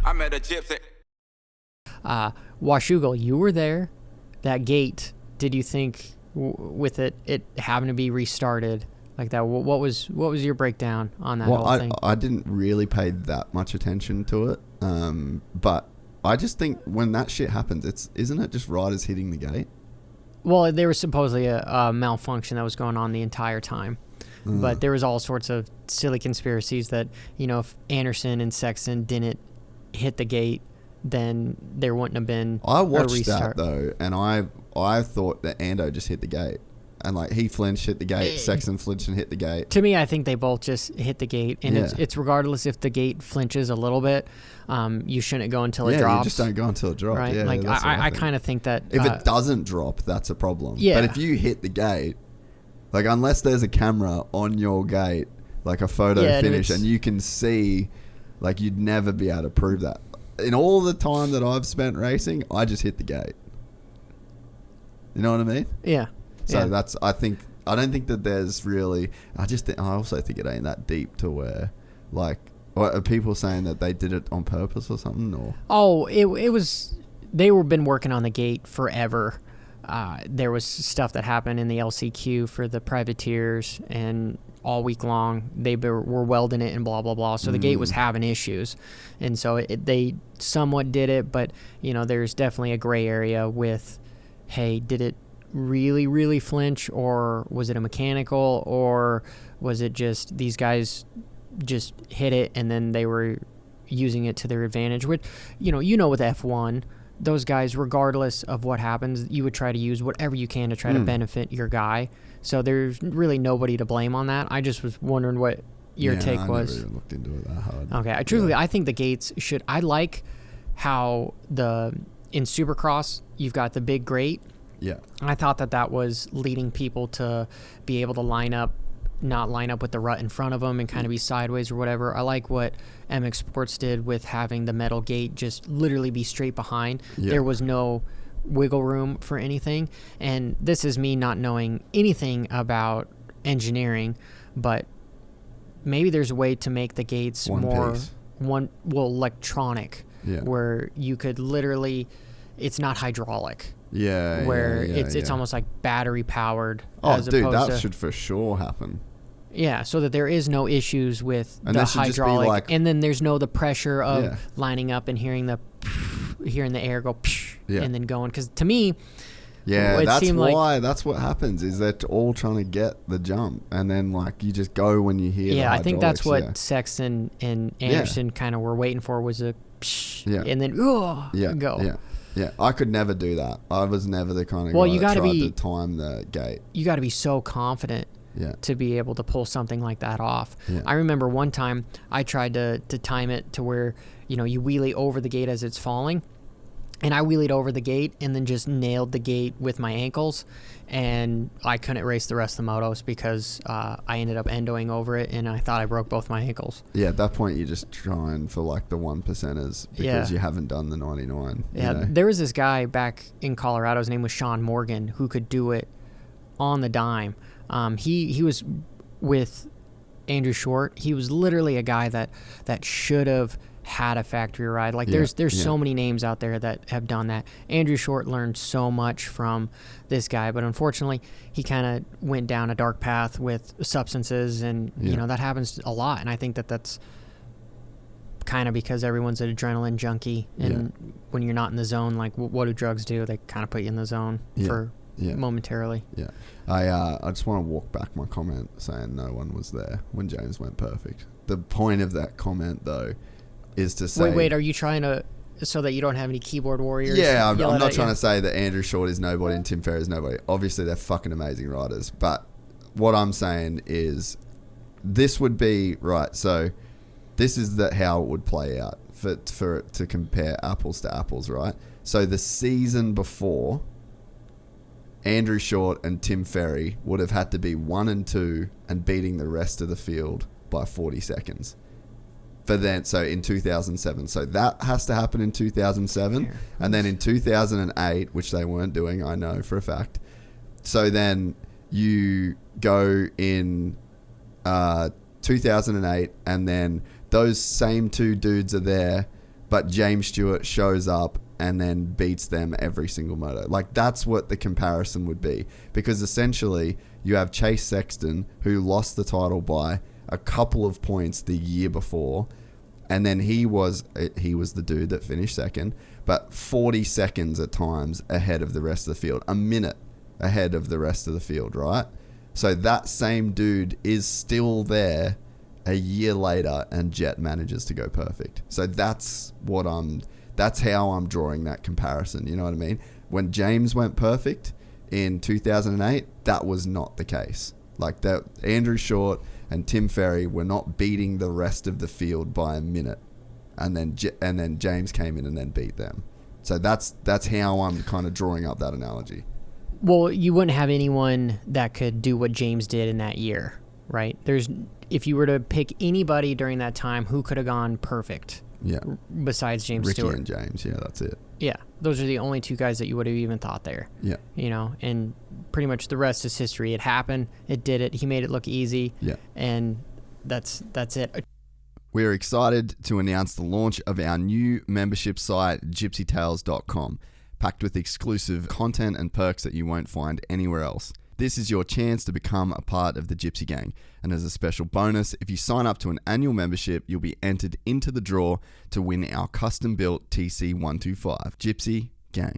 I met a Gypsy. Washougal, you were there. That gate, did you think with it having to be restarted like that, what was your breakdown on that whole thing? I didn't really pay that much attention to it, but I just think when that shit happens, isn't it just riders hitting the gate? Well, there was supposedly a malfunction that was going on the entire time. But there was all sorts of silly conspiracies that, if Anderson and Sexton didn't hit the gate, then there wouldn't have been I watched a restart. that, though, and I thought that Ando just hit the gate. And, he flinched, hit the gate. Sexton flinched and hit the gate. To me, I think they both just hit the gate. And it's regardless if the gate flinches a little bit, you shouldn't go until it drops. Yeah, you just don't go until it drops. Right? Yeah, I kind of think that... If it doesn't drop, that's a problem. Yeah. But if you hit the gate, unless there's a camera on your gate, a photo finish, and you can see, you'd never be able to prove that. In all the time that I've spent racing, I just hit the gate. You know what I mean? Yeah. So that's, I don't think that there's really, I also think it ain't that deep to where, are people saying that they did it on purpose or something? Or? Oh, it was, they were been working on the gate forever. There was stuff that happened in the LCQ for the privateers, and all week long they were welding it and blah, blah, blah. So the gate was having issues. And so they somewhat did it, but, there's definitely a gray area with, hey, did it really, really flinch, or was it a mechanical, or was it just these guys just hit it and then they were using it to their advantage? Which, with F1, those guys, regardless of what happens, you would try to use whatever you can to try to benefit your guy. So there's really nobody to blame on that. I just was wondering what your take was. I never even looked into it that hard. Okay, I think the gates should. I like how in Supercross you've got the big grate. Yeah. I thought that was leading people to be able to not line up with the rut in front of them and kind of be sideways or whatever. I like what MX Sports did with having the metal gate just literally be straight behind. Yeah. There was no wiggle room for anything. And this is me not knowing anything about engineering, but maybe there's a way to make the gates electronic, where you could literally, it's not hydraulic. Yeah, where it's almost like battery powered. Oh, dude, that should for sure happen. Yeah, so that there is no issues with the hydraulic, and then there's the pressure of lining up and hearing the air go, and then going. Because to me, that's what happens. Is that all trying to get the jump, and then you just go when you hear. Yeah, I think that's what Sexton and Anderson kind of were waiting for, was a and then go. Yeah, I could never do that. I was never the kind of guy that tried to time the gate. You got to be so confident to be able to pull something like that off. Yeah. I remember one time I tried to time it to where, you wheelie over the gate as it's falling. And I wheelied over the gate and then just nailed the gate with my ankles. And I couldn't race the rest of the motos because I ended up endoing over it, and I thought I broke both my ankles. Yeah, at that point, you're just trying for the 1%ers because you haven't done the 99. Yeah, there was this guy back in Colorado. His name was Sean Morgan, who could do it on the dime. He was with Andrew Short. He was literally a guy that should have had a factory ride. There's so many names out there that have done that. Andrew Short learned so much from this guy, but unfortunately he kind of went down a dark path with substances, and that happens a lot. And I think that's kind of because everyone's an adrenaline junkie, and when you're not in the zone, what do drugs do? They kind of put you in the zone for momentarily. Yeah. I just want to walk back my comment saying no one was there when James went perfect. The point of that comment, though, is to say... Wait, are you trying to... So that you don't have any keyboard warriors? Yeah, I'm not trying to say that Andrew Short is nobody and Tim Ferry is nobody. Obviously, they're fucking amazing riders. But what I'm saying is this would be... Right, so this is how it would play out for it to compare apples to apples, right? So the season before, Andrew Short and Tim Ferry would have had to be 1 and 2 and beating the rest of the field by 40 seconds. So in 2007. So that has to happen in 2007. And then in 2008, which they weren't doing, I know for a fact. So then you go in 2008, and then those same two dudes are there but James Stewart shows up and then beats them every single moto. Like, that's what the comparison would be. Because essentially, you have Chase Sexton, who lost the title by a couple of points the year before, and then he was the dude that finished second, but 40 seconds at times ahead of the rest of the field, a minute ahead of the rest of the field, right? So that same dude is still there a year later, and Jet manages to go perfect. So that's how I'm drawing that comparison. You know what I mean? When James went perfect in 2008, that was not the case. Like, that, Andrew Short and Tim Ferry were not beating the rest of the field by a minute, and then James came in and then beat them. So that's how I'm kind of drawing up that analogy. Well, you wouldn't have anyone that could do what James did in that year, right? If you were to pick anybody during that time who could have gone perfect, yeah, besides James Ricky Stewart and James, yeah, that's it. Yeah, those are the only two guys that you would have even thought there. Yeah, you know, and pretty much the rest is history. It happened. It did it. He made it look easy. Yeah, and that's it. We're excited to announce the launch of our new membership site, GypsyTales.com, packed with exclusive content and perks that you won't find anywhere else. This is your chance to become a part of the Gypsy Gang. And as a special bonus, if you sign up to an annual membership, you'll be entered into the draw to win our custom-built TC125. Gypsy Gang.